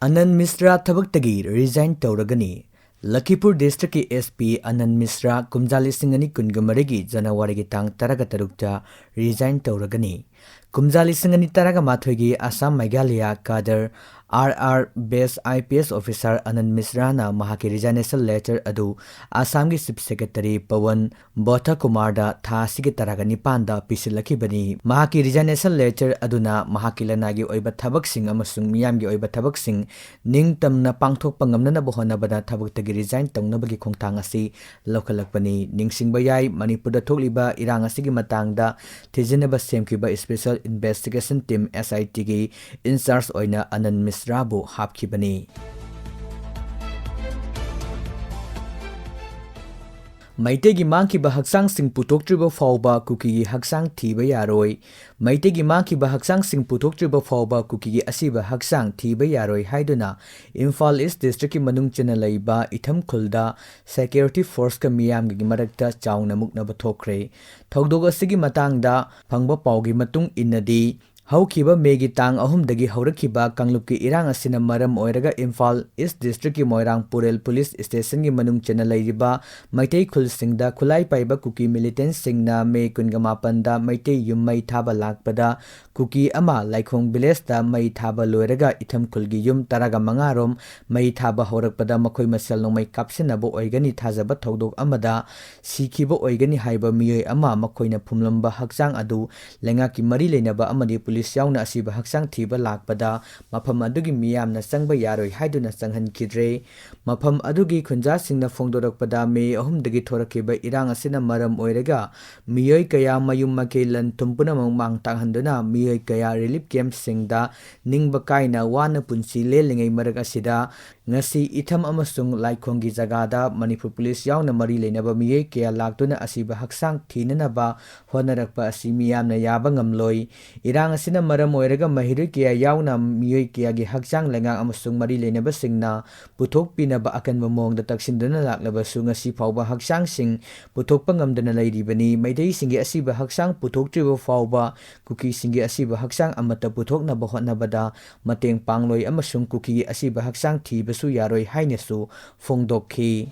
Anand Misra tabagtagi resign tauragani. Ccpur district ki SP Anand Misra kumjali singani kungamarigi January ki tang taraga tarukta resign tauragani. Kumjali singani taraga mathoigi Assam Meghalaya Kader RR Base IPS officer Anand Misra na mahaki resignation letter adu Assam ki Chief Secretary Pawan Botha Kumar da tha sigi taraga nipanda pisilakibani. Mahaki resignation letter aduna mahaki lanagi oiba thabak sing amasung miyam gi oiba thabak sing ningtamna pangthokpa ngamnana bohonabada thabaktagi resign tawnabagi khongthang asi lokhalakpani. Ningsingba yai Manipurda thokliba irang asigi matangda thijinaba semkiba special investigation team SITgi in charge oina Anand Misra bu hapkhibani. Maitegi mangkiba haksang sing putoktriba fawba kuki haksang thiba yaroi. Maitegi mangkiba haksang sing putoktriba fawba kuki asiba haksang thiba yaroi haiduna Imphal East District ki manung chena laiba itham khulda security force ka miyam gi marakta chawna muknaba thokre. Thogdog asigi matangda phangba pawgi matung innadi hapkhiba megi tang ahumdagi haurakhiba kanglupki irang asina maram oiraga Imphal East District ki Moirang Purel Police Station gi manung chena lairiba maitei khul singda khulai paiba kuki militant singna me kungamapan da maitei yummai thaba lakpada kuki ama laikhong village da mai thaba loiraga itham khulgi yum taraga mangarom mai thaba horakpada makhoi masal nomai kapsinabo oigani thajaba thodok amada sikhiba oigani haiba miyoi ama makhoina phumlamba hakchang adu lenga ki mari leinaba amadi police yauna asiba haksang thiba lakpada mafam adugi miyamna changba yaroi haiduna changhan kidre. Mafam adugi khunja singna fongdorakpada me ahumdagi thorakiba irang asina maram oiraga miyoi kaya mayum makelan tumpuna mang tanghanduna miyoi kaya relief camp singda ningba kaina wana punsi lelingai marag asida ngasi itham amasung laikhonggi jagada Manipur police yauna mari leinaba miyoi kaya laktuna asiba haksang thinanaba honarakpa asi miyamna yaba ngamloi. Irang asina maram oiraga mahirui kaya yauna miyoi kaya gi hakchang lengang amasung mari leinaba singna puthokpinaba akanba mongda taksinduna laklaba su ngasi fawba hakchang sing puthokpa ngamdana lairibani. Maidei singi asiba hakchang puthoktriba fawba kuki singi asiba hakchang amata puthoknaba hotnabada mateng pangloi amasung kuki asiba hakchang thibasu yaroi hainasu fongdokhi.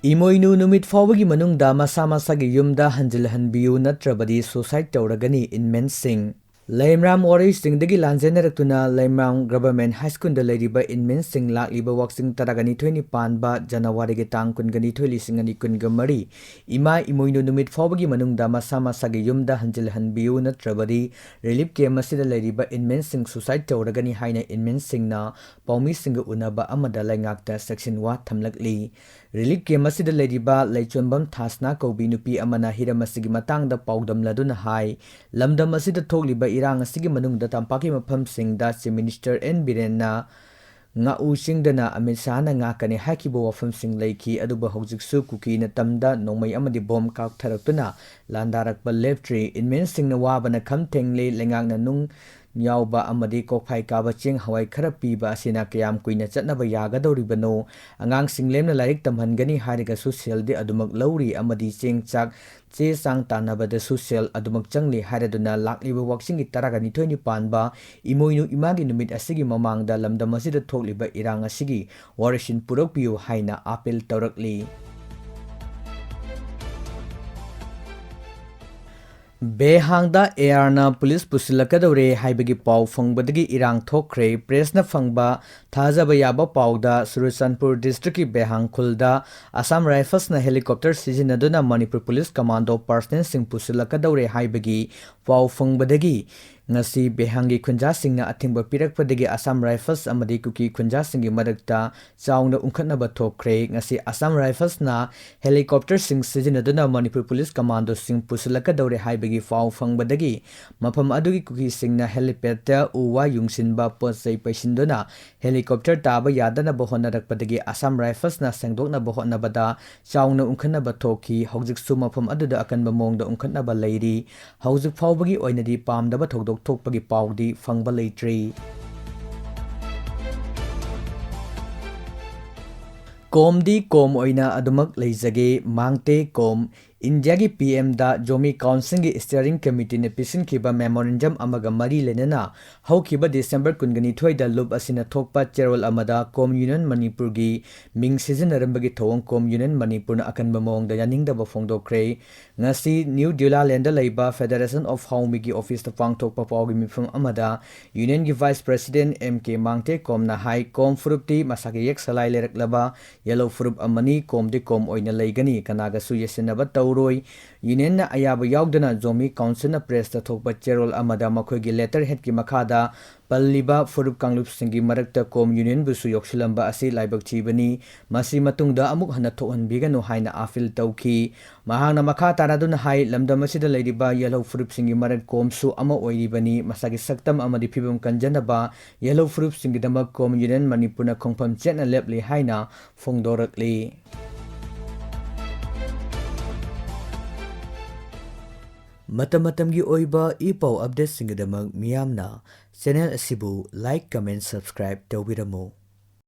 Imoinu numit fawbagi manungda masa masagi yumda hanjilhanbiyu natrabadi suicide tauragani inmen sing. Laimram Ori Singh dagi lanjenarakuna Laimram Government High School da lairiba inmen sing lakliba waksing taragani 20 panba January gi tang kungani 20 kungamari ima imoinu numit fawbagi manungda masa masagi yumda hanjilhanbiyu natrabadi relief camp asida lairiba inmen sing suicide tauragani haina inmen singna pawmi singa unaba amada laingakta section wa thamlakli. Relief camp asida lairiba laichonbam thasna kaubi nupi amana hiramasigi matangda pawdamladuna hai lamdam asida thokliba irang asigi manungda tampaki mafam singda Chief Minister N Birenna ngau singdana Amit Shah na ngakani hakibo wafam sing laiki aduba hojiksu kuki na tamda nongmai amadi bom kak tharaktuna landarakpa leftri inmen singna wabana khamthengle lengakna nung nyauba amadi kokphai kaba ching hawai khara piba asina kayam kuina chatnaba yagadoribano angang singlemna larik tamhangani hariga social de adumak lauri amadi ching chak che sang tanabada social adumak changli haraduna lakliba waksingi taragani 20 panba imoinu imagi numit asigi mamangda lamdam asida thokliba irang asigi warishin purokpiu haina apel taurakli. Behangda Erna police pusinlakadoure haibagi paw fangbadagi irang thokre presna fangba thajaba yaba pawda Ccpur district ki Behang khulda Assam Rifles na helicopter sijinaduna Manipur police commando personnel sing pusinlakadoure haibagi paw fangbadagi ngasi Behangi khunja singna athingba pirakpadagi Assam Rifles amadi kuki khunja singi marakta chawna ungkhatnaba thokre ngasi Assam Rifles na helicopter sing sijinaduna Manipur police commando sing pusinlakadoure haibagi paw fangbadagi mafam adugi kuki singna helipad ta uwa yungsinba potsai paisinduna helicopter taba yadana bohonarakpadagi Assam Rifles na sengdokna bohonabada chawna ungkhatnaba thokhi hojiksu mafam aduda akanba mongda ungkhatnaba lairi hojik fawbagi oinadi pamdaba thodok thokpagi pawdi fangba leitri. Komdi kom oina adumak leijage mangte kom India ki PM da Jomi Council ki Steering Committee ne pisinkiba memorandum amaga mari lenana haukiba December kungani thoida loop asina thokpa cherol amada Com Union Manipur gi ming season arambagi thong Com Union Manipur na akanba mong da yaningda ba phongdokre ngasi New Delhi land laiba Federation of Haumi gi office ta pangthokpa pawgi mifum amada Union gi Vice President MK Mangte Com na hai Com Furupti masaki yek salai leraklaba yellow furup amani Com de Com oina laigani kanaga su yesinaba Roy Union na ayaba yaudana Zomi Council na press ta thokpa cherol amada makhogi letterhead ki makhada palliba furup kanglup singi marakta Com Union busu yokshilamba asi laibak chibani masi matungda amuk hana thohanbigano haina afil tawki mahangna makha taraduna hai lamdam asida leiriba yellow furup singi marak Com su ama oiribani masagi saktam amadi phibum kanjanaba yellow furup singi damak Com Union Manipurna khongpham chetna lepli haina phongdorakli Matamatamgi oiba ipau updates singadamak miyamna channel asibu like comment subscribe tawbiramo